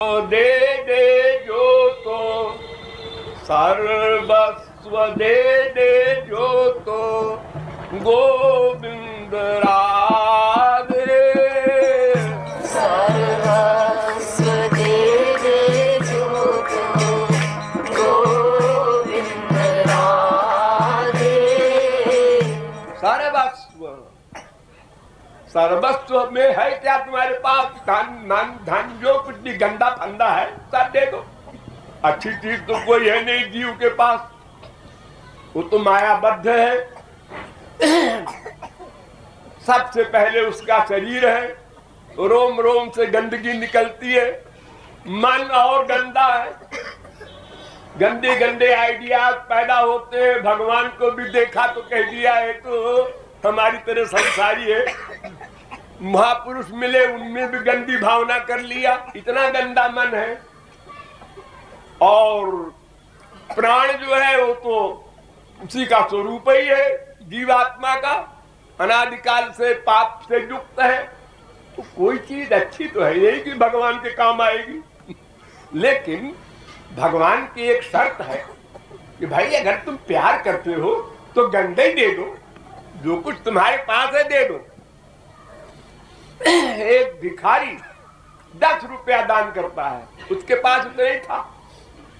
दे दे जो तो सर्वस्व दे दे जो तो गोविंद राधे। सर्वस्व दे दे जो तो गोविंद राधे। सर्वस्व सर्वस्व में है क्या तुम्हारे पास? धन जो कुछ भी गंदा फंदा है सब दे दो। अच्छी चीज तो कोई है नहीं जीव के पास, वो तो मायाबद्ध है। सबसे पहले उसका शरीर है, रोम रोम से गंदगी निकलती है, मन और गंदा है, गंदे गंदे आइडियाज पैदा होते हैं। भगवान को भी देखा तो कह दिया है तो हमारी तरह संसारी है। महापुरुष मिले उनमें भी गंदी भावना कर लिया, इतना गंदा मन है। और प्राण जो है वो तो उसी का स्वरूप ही है, जीवात्मा का, अनादिकाल से पाप से युक्त है। तो कोई चीज अच्छी तो है यही कि भगवान के काम आएगी। लेकिन भगवान की एक शर्त है कि भाई अगर तुम प्यार करते हो तो गंदे ही दे दो, जो कुछ तुम्हारे पास है दे दो। एक भिखारी 10 रुपया दान करता है, उसके पास उतना ही था।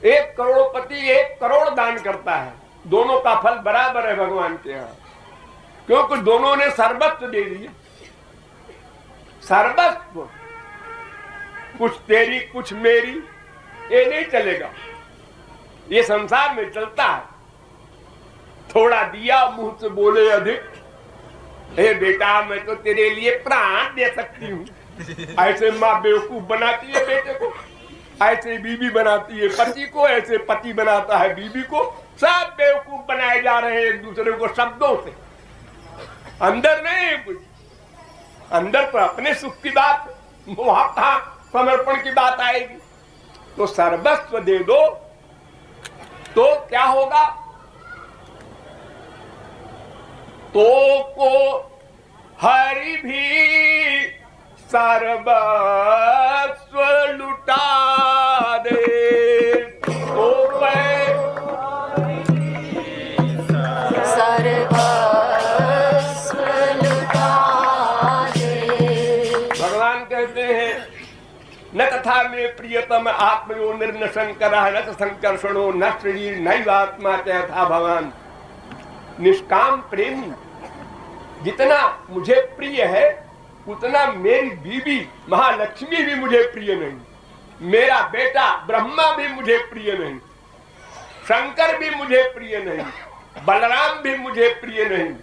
एक करोड़पति 1 करोड़ दान करता है, दोनों का फल बराबर है भगवान के यहाँ, क्योंकि दोनों ने सर्वस्व दे दिए। सर्वस्व, कुछ तेरी कुछ मेरी, ये नहीं चलेगा। ये संसार में चलता है, थोड़ा दिया मुंह से बोले अधिक। हे बेटा मैं तो तेरे लिए प्राण दे सकती हूँ। ऐसे माँ बेवकूफ बनाती है बेटे को, ऐसे बीबी बनाती है पति को, ऐसे पति बनाता है बीबी को। सब बेवकूफ बनाए जा रहे हैं एक दूसरे को शब्दों से, अंदर नहीं कुछ। अंदर पर अपने सुख की बात, वहां कहाँ समर्पण की बात आएगी। तो सर्वस्व दे दो तो क्या होगा? तो को हरि भी सर्वस्व लुटा दे। तो सर्वस्व लुटा दे। भगवान कहते हैं न तथा में प्रियतम आत्मयो निर्नशंकर न संकर्षणो न शरीर नैवात्मा था भगवान। निष्काम प्रेमी जितना मुझे प्रिय है उतना मेरी बीबी महालक्ष्मी भी मुझे प्रिय नहीं, मेरा बेटा ब्रह्मा भी मुझे प्रिय नहीं, शंकर भी मुझे प्रिय नहीं, बलराम भी मुझे प्रिय नहीं।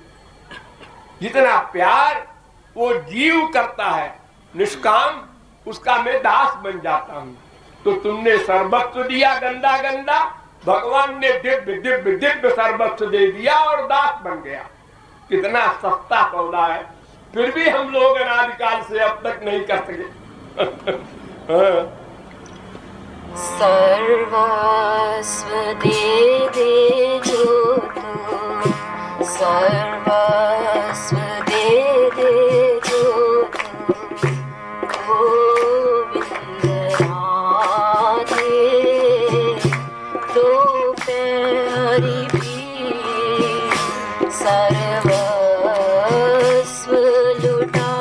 जितना प्यार वो जीव करता है निष्काम, उसका मैं दास बन जाता हूँ। तो तुमने सर्वस्व दिया गंदा गंदा, भगवान ने दिव्य दिव्य दिव्य सर्वस्व दे दिया और दास बन गया। कितना सस्ता सौदा है, फिर भी हम लोग अनादिकाल से अब तक नहीं कर सके। सर्वस्व दे दे जो तो सर्वस्व दे दे जो तो गोविंद राधे। तो प्यारी भी सर्वस्व लुटा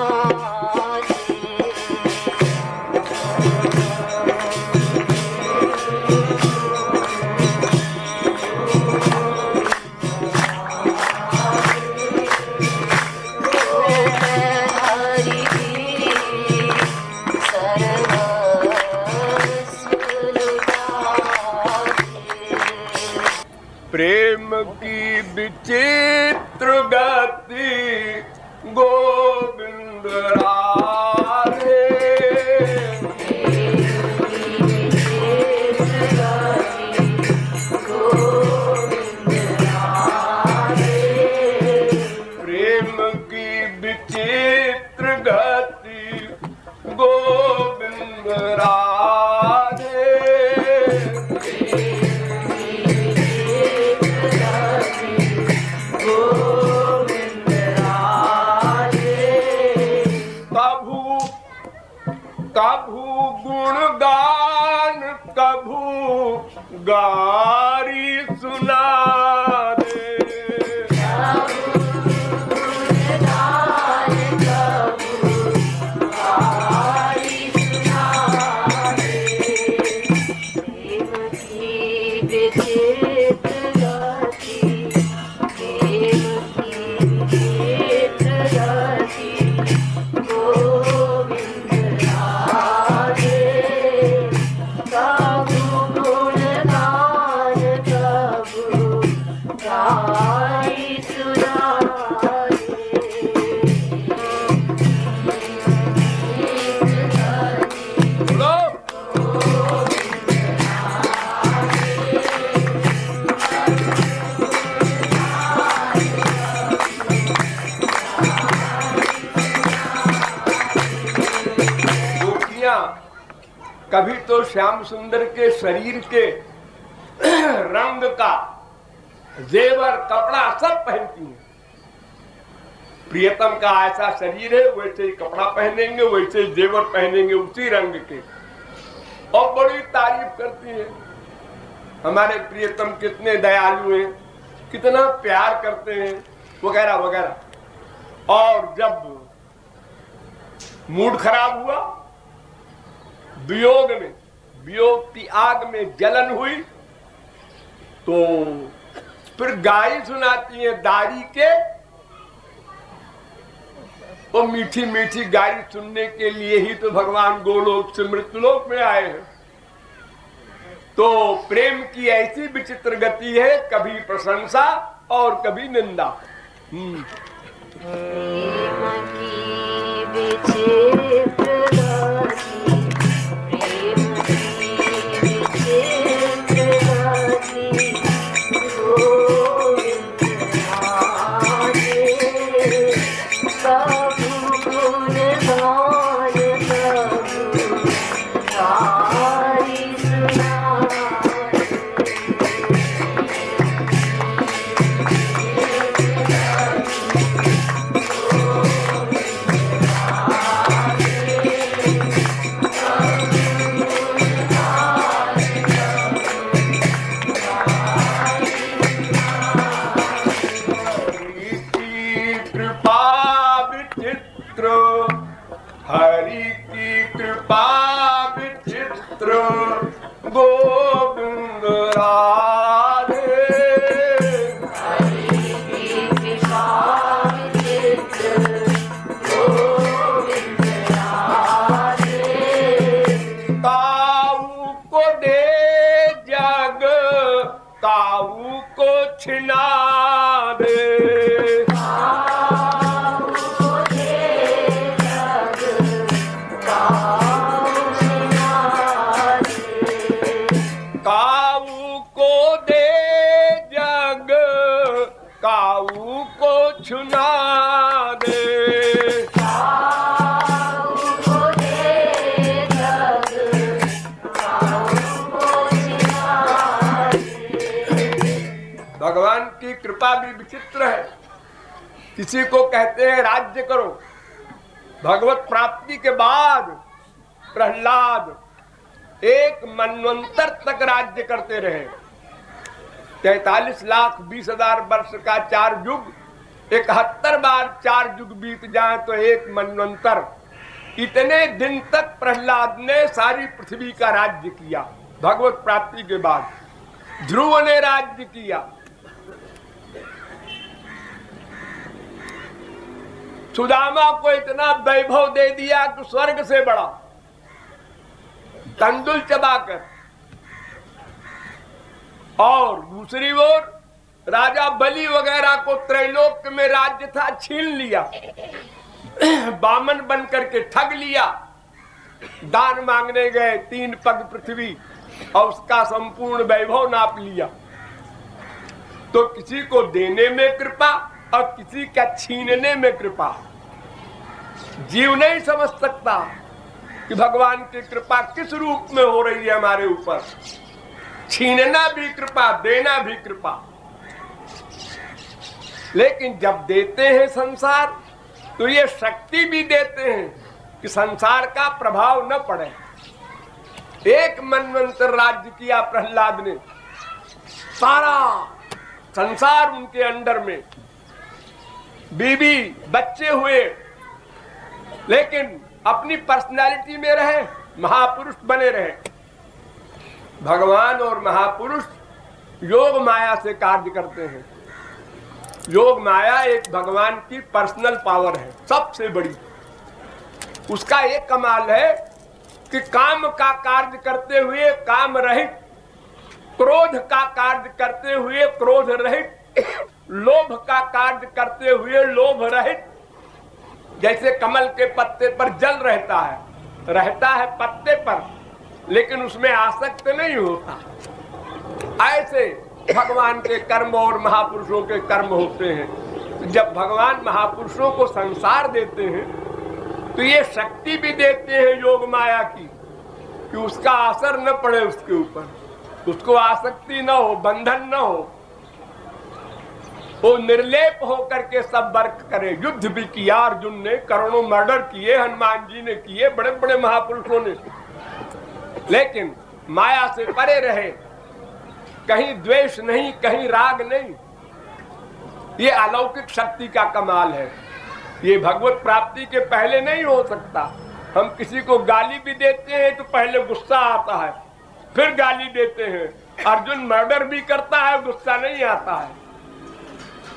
दे। प्रेम की विचित्र गति गोविंद राधे। प्रेम की विचित्र गति गोविंद राधे। गोविंद गारी सुना दे। कभी तो श्याम सुंदर के शरीर के रंग का जेवर कपड़ा सब पहनती हैं। प्रियतम का ऐसा शरीर है, वैसे ही कपड़ा पहनेंगे, वैसे ही जेवर पहनेंगे उसी रंग के, और बड़ी तारीफ करती है। हमारे प्रियतम कितने दयालु हैं, कितना प्यार करते हैं, वगैरह वगैरह। और जब मूड खराब हुआ, वियोग में, वियोग की आग में जलन हुई, तो फिर गाय सुनाती है दाढ़ी के। वो मीठी मीठी गाय सुनने के लिए ही तो भगवान गोलोक से मृत्युलोक में आए हैं। तो प्रेम की ऐसी विचित्र गति है, कभी प्रशंसा और कभी निंदा। प्रेम की विचित्र हरि की कृपा विचित्र गोविंद राधे। हरि की कृपा विचित्र गोविंद राधे। काऊ को दे जग, काऊ को छिना दे। छुना दे, भगवान की कृपा भी विचित्र है। किसी को कहते हैं राज्य करो। भगवत प्राप्ति के बाद प्रहलाद 1 मनवंतर तक राज्य करते रहे। 43,20,000 वर्ष का 4 युग, 71 बार 4 युग बीत जाए तो 1 मनवंतर। इतने दिन तक प्रहलाद ने सारी पृथ्वी का राज्य किया। भगवत प्राप्ति के बाद ध्रुव ने राज्य किया, सुदामा को इतना वैभव दे दिया कि स्वर्ग से बड़ा, तंदुल चबाकर। और दूसरी ओर राजा बलि वगैरह को त्रैलोक में राज्य था, छीन लिया, बामन बन करके ठग लिया। दान मांगने गए, 3 पग पृथ्वी और उसका संपूर्ण वैभव नाप लिया। तो किसी को देने में कृपा और किसी का छीनने में कृपा। जीव नहीं समझ सकता कि भगवान की कृपा किस रूप में हो रही है हमारे ऊपर। छीनना भी कृपा, देना भी कृपा। लेकिन जब देते हैं संसार तो ये शक्ति भी देते हैं कि संसार का प्रभाव न पड़े। 1 मनवंतर राज्य किया प्रहलाद ने, सारा संसार उनके अंडर में, बीवी बच्चे हुए, लेकिन अपनी पर्सनालिटी में रहे, महापुरुष बने रहे। भगवान और महापुरुष योग माया से कार्य करते हैं। योग माया एक भगवान की पर्सनल पावर है, सबसे बड़ी। उसका एक कमाल है कि काम का कार्य करते हुए काम रहित, क्रोध का कार्य करते हुए क्रोध रहित, लोभ का कार्य करते हुए लोभ रहित। जैसे कमल के पत्ते पर जल रहता है पत्ते पर, लेकिन उसमें आसक्त नहीं होता। ऐसे भगवान के कर्म और महापुरुषों के कर्म होते हैं। जब भगवान महापुरुषों को संसार देते हैं तो ये शक्ति भी देते हैं योग माया की, कि उसका असर न पड़े उसके ऊपर, उसको आसक्ति न हो, बंधन न हो, वो निर्लेप होकर के सब वर्क करे। युद्ध भी किया अर्जुन ने, करोड़ों मर्डर किए हनुमान जी ने किए, बड़े बड़े महापुरुषों ने, लेकिन माया से परे रहे। कहीं द्वेष नहीं, कहीं राग नहीं। ये अलौकिक शक्ति का कमाल है। ये भगवत प्राप्ति के पहले नहीं हो सकता। हम किसी को गाली भी देते हैं तो पहले गुस्सा आता है, फिर गाली देते हैं। अर्जुन मर्डर भी करता है, गुस्सा नहीं आता है।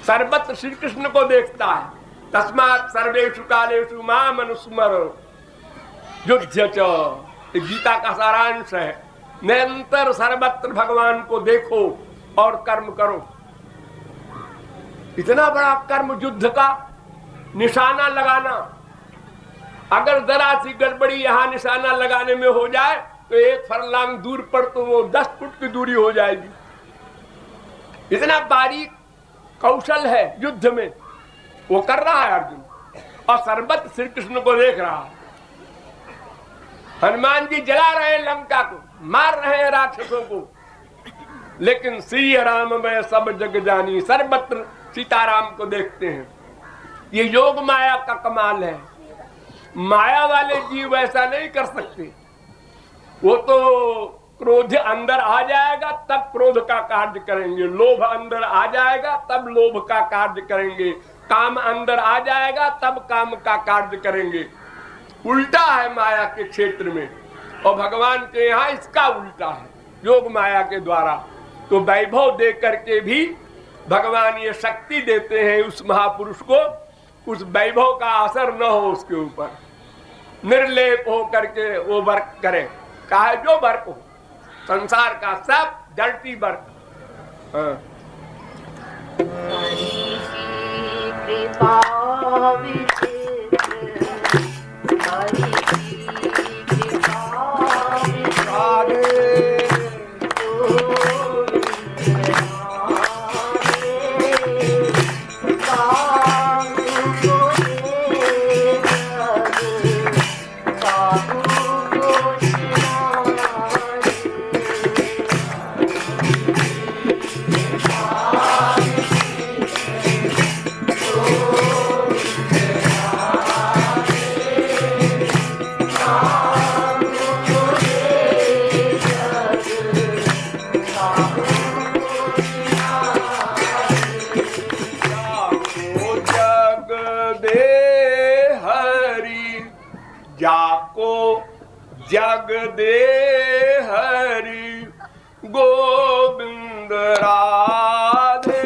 सर्वत्र श्री कृष्ण को देखता है। तस्मात् सर्वेषु कालेषु माम अनुस्मर युद्ध च, गीता का सारांश है। निरंतर सर्वत्र भगवान को देखो और कर्म करो। इतना बड़ा कर्म युद्ध का निशाना लगाना, अगर जरा सी गड़बड़ी यहाँ निशाना लगाने में हो जाए तो एक फरलांग दूर पर तो वो 10 फुट की दूरी हो जाएगी। इतना बारीक कौशल है युद्ध में, वो कर रहा है अर्जुन, और सर्वत्र श्री कृष्ण को देख रहा है। हनुमान जी जला रहे हैं लंका को, मार रहे हैं राक्षसों को, लेकिन श्री राम में सब जग जानी, सर्वत्र सीताराम को देखते हैं। ये योग माया का कमाल है। माया वाले जीव ऐसा नहीं कर सकते। वो तो क्रोध अंदर आ जाएगा तब क्रोध का कार्य करेंगे, लोभ अंदर आ जाएगा तब लोभ का कार्य करेंगे, काम अंदर आ जाएगा तब काम का कार्य करेंगे। उल्टा है माया के क्षेत्र में, और भगवान के यहाँ इसका उल्टा है योग माया के द्वारा। तो वैभव दे करके भी भगवान ये शक्ति देते हैं उस महापुरुष को, उस वैभव का असर न हो उसके ऊपर, निर्लेप हो करके वो वर्क करे। कहा जो वर्क हो, संसार का सब डर्टी वर्क। जग दे हरि गोविंद राधे,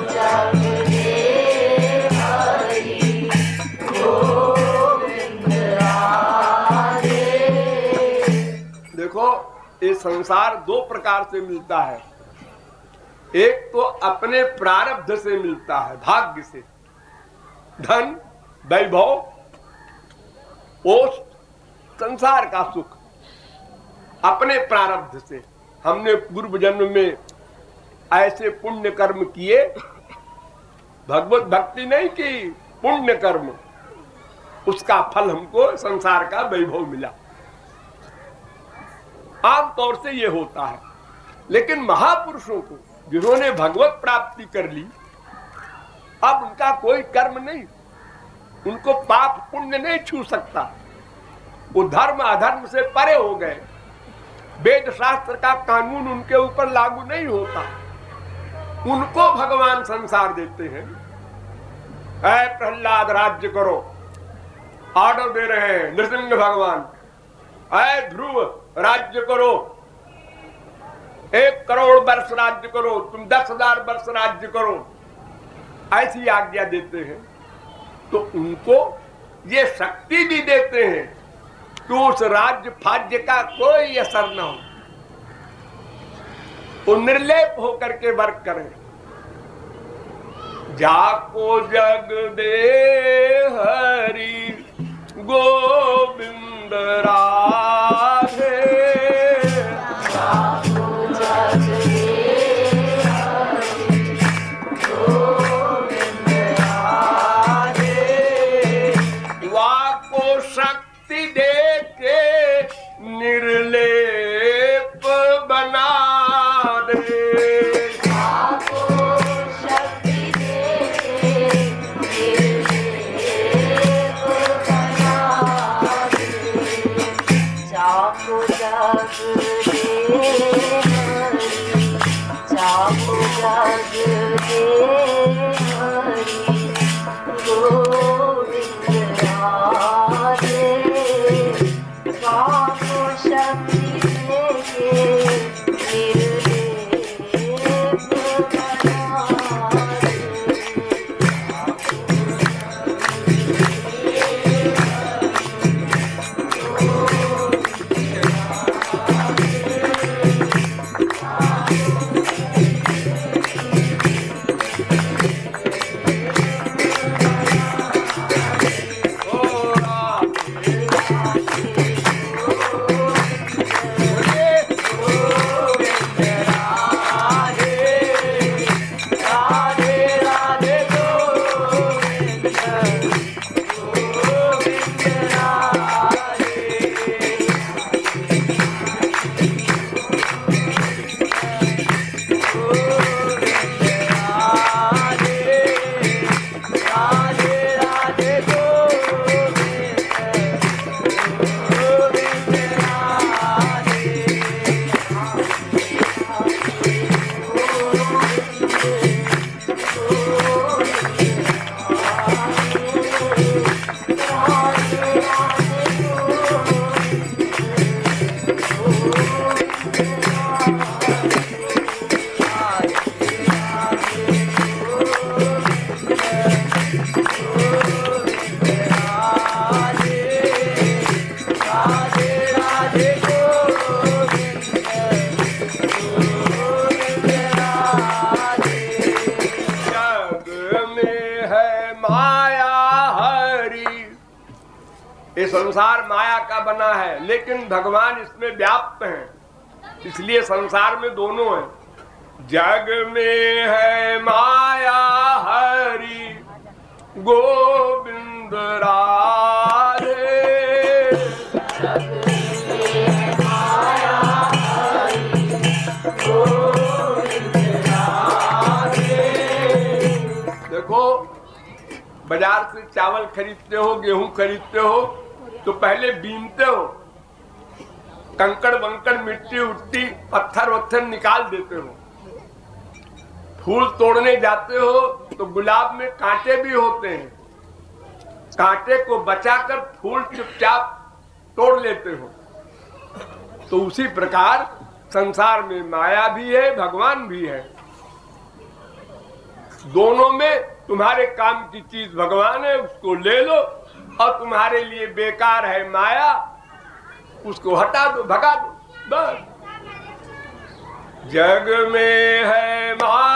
जग दे हरि गोविंद राधे। देखो ये संसार दो प्रकार से मिलता है। एक तो अपने प्रारब्ध से मिलता है, भाग्य से, धन वैभव पोष संसार का सुख अपने प्रारब्ध से। हमने पूर्व जन्म में ऐसे पुण्य कर्म किए, भगवत भक्ति नहीं की, पुण्य कर्म, उसका फल हमको संसार का वैभव मिला। आमतौर से ये होता है। लेकिन महापुरुषों को जिन्होंने भगवत प्राप्ति कर ली, अब उनका कोई कर्म नहीं, उनको पाप पुण्य नहीं छू सकता। वो धर्म अधर्म से परे हो गए। वेद शास्त्र का कानून उनके ऊपर लागू नहीं होता, उनको भगवान संसार देते हैं। ऐ प्रहलाद राज्य करो, ऑर्डर दे रहे हैं नृसिंह भगवान। ऐ ध्रुव राज्य करो, 1 करोड़ वर्ष राज्य करो, तुम 10,000 वर्ष राज्य करो, ऐसी आज्ञा देते हैं। तो उनको ये शक्ति भी देते हैं कि उस राज्य फाज्य का कोई असर न हो, वो निर्लेप होकर के वर्क करें। जाको जग दे हरि गोविंद राधे, जाको जग दे हरि गोविंद राधे, वाको शक्ति दे के निर्लेप बना दे। ये संसार माया का बना है, लेकिन भगवान इसमें व्याप्त हैं, इसलिए संसार में दोनों है। जग में है माया हरि गोविंद राधे, जग में माया हरि गोविंद राधे। देखो बाजार से चावल खरीदते हो, गेहूं खरीदते हो तो पहले बीनते हो, कंकड़ वंकड़ मिट्टी उट्टी पत्थर वत्थर निकाल देते हो। फूल तोड़ने जाते हो तो गुलाब में कांटे भी होते हैं, कांटे को बचाकर फूल चुपचाप तोड़ लेते हो। तो उसी प्रकार संसार में माया भी है, भगवान भी है। दोनों में तुम्हारे काम की चीज भगवान है, उसको ले लो, और तुम्हारे लिए बेकार है माया, उसको हटा दो, भगा दो, बस। जग में है माया